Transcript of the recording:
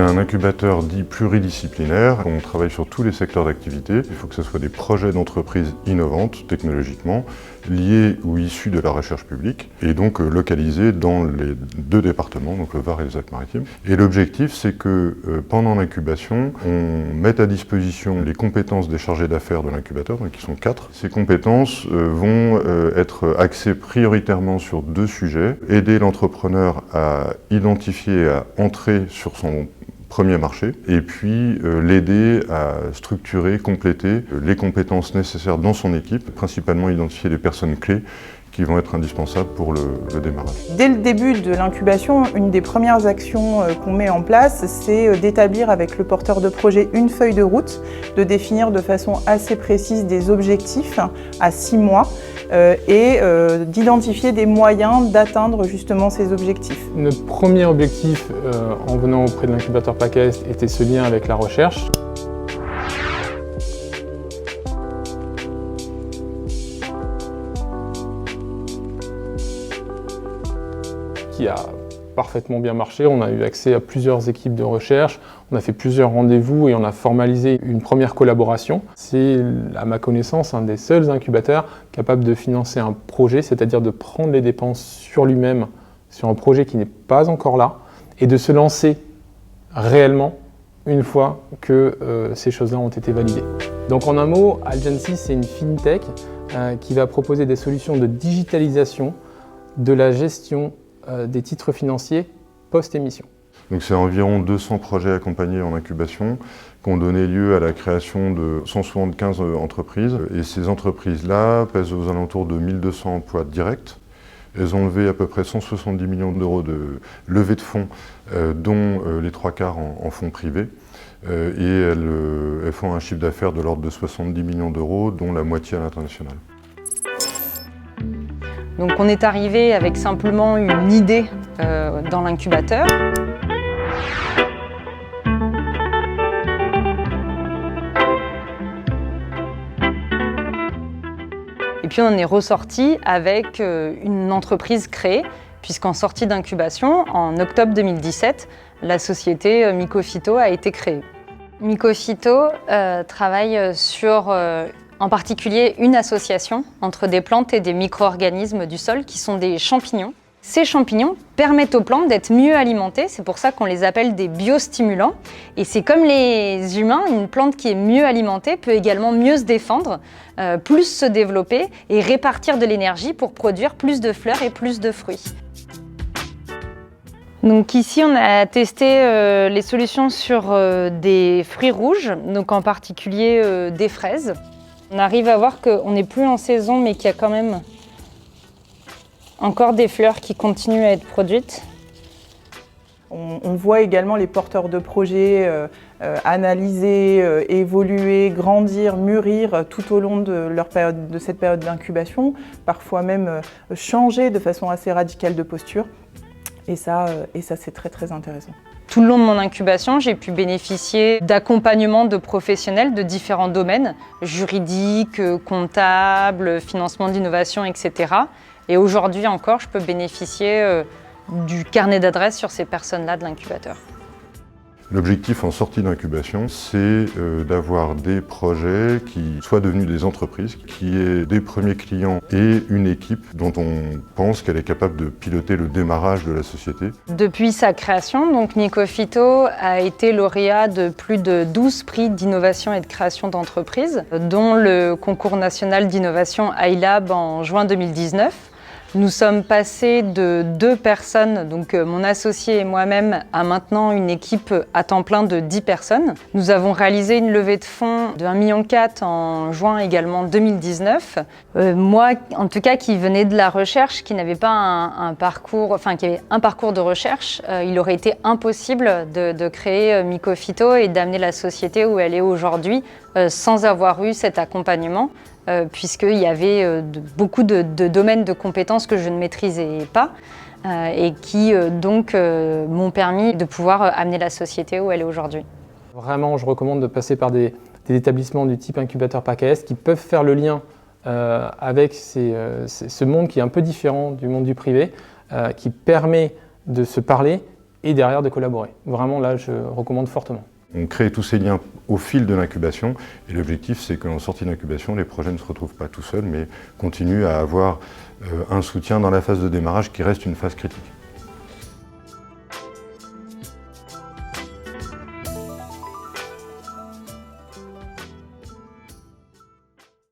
est un incubateur dit pluridisciplinaire. On travaille sur tous les secteurs d'activité. Il faut que ce soit des projets d'entreprises innovantes technologiquement, liés ou issus de la recherche publique, et donc localisés dans les deux départements, donc le Var et les Alpes-Maritimes. Et l'objectif, c'est que pendant l'incubation, on mette à disposition les compétences des chargés d'affaires de l'incubateur, donc qui sont 4. Ces compétences vont être axées prioritairement sur 2 sujets. Aider l'entrepreneur à identifier et à entrer sur son premier marché, et puis l'aider à structurer, compléter les compétences nécessaires dans son équipe, principalement identifier les personnes clés qui vont être indispensables pour le démarrage. Dès le début de l'incubation, une des premières actions qu'on met en place, c'est d'établir avec le porteur de projet une feuille de route, de définir de façon assez précise des objectifs à 6 mois et d'identifier des moyens d'atteindre justement ces objectifs. Notre premier objectif en venant auprès de l'incubateur PACAEST était ce lien avec la recherche. Qui a parfaitement bien marché. On a eu accès à plusieurs équipes de recherche, on a fait plusieurs rendez-vous et on a formalisé une première collaboration. C'est, à ma connaissance, un des seuls incubateurs capables de financer un projet, c'est-à-dire de prendre les dépenses sur lui-même, sur un projet qui n'est pas encore là, et de se lancer réellement une fois que ces choses-là ont été validées. Donc en un mot, Algency, c'est une fintech qui va proposer des solutions de digitalisation de la gestion des titres financiers post-émission. Donc c'est environ 200 projets accompagnés en incubation qui ont donné lieu à la création de 175 entreprises. Et ces entreprises-là pèsent aux alentours de 1200 emplois directs. Elles ont levé à peu près 170 millions d'euros de levée de fonds, dont les 3/4 en fonds privés. Et elles font un chiffre d'affaires de l'ordre de 70 millions d'euros, dont la moitié à l'international. Donc on est arrivé avec simplement une idée dans l'incubateur. Et puis on en est ressorti avec une entreprise créée, puisqu'en sortie d'incubation, en octobre 2017, la société Mycophyto a été créée. Mycophyto travaille sur en particulier une association entre des plantes et des micro-organismes du sol qui sont des champignons. Ces champignons permettent aux plantes d'être mieux alimentées, c'est pour ça qu'on les appelle des biostimulants. Et c'est comme les humains, une plante qui est mieux alimentée peut également mieux se défendre, plus se développer et répartir de l'énergie pour produire plus de fleurs et plus de fruits. Donc ici, on a testé les solutions sur des fruits rouges, donc en particulier des fraises. On arrive à voir qu'on n'est plus en saison, mais qu'il y a quand même encore des fleurs qui continuent à être produites. On voit également les porteurs de projets analyser, évoluer, grandir, mûrir tout au long de cette période d'incubation, parfois même changer de façon assez radicale de posture. Et ça c'est très très intéressant. Tout le long de mon incubation, j'ai pu bénéficier d'accompagnement de professionnels de différents domaines, juridiques, comptables, financement d'innovation, etc. Et aujourd'hui encore, je peux bénéficier du carnet d'adresses sur ces personnes-là de l'incubateur. L'objectif en sortie d'incubation, c'est d'avoir des projets qui soient devenus des entreprises, qui aient des premiers clients et une équipe dont on pense qu'elle est capable de piloter le démarrage de la société. Depuis sa création, donc Mycophyto a été lauréat de plus de 12 prix d'innovation et de création d'entreprises, dont le concours national d'innovation iLab en juin 2019. Nous sommes passés de 2 personnes, donc mon associé et moi-même, à maintenant une équipe à temps plein de 10 personnes. Nous avons réalisé une levée de fonds de 1,4 million en juin également 2019. Moi, en tout cas, qui venais de la recherche, qui n'avait pas un parcours, enfin qui avait un parcours de recherche, il aurait été impossible de créer Mycophyto et d'amener la société où elle est aujourd'hui sans avoir eu cet accompagnement. Puisqu'il y avait beaucoup de domaines de compétences que je ne maîtrisais pas et qui donc m'ont permis de pouvoir amener la société où elle est aujourd'hui. Vraiment, je recommande de passer par des établissements du type incubateur PACAEST qui peuvent faire le lien avec ce monde qui est un peu différent du monde du privé, qui permet de se parler et derrière de collaborer. Vraiment là, je recommande fortement. On crée tous ces liens au fil de l'incubation et l'objectif c'est qu'en sortie d'incubation, les projets ne se retrouvent pas tout seuls mais continuent à avoir un soutien dans la phase de démarrage qui reste une phase critique.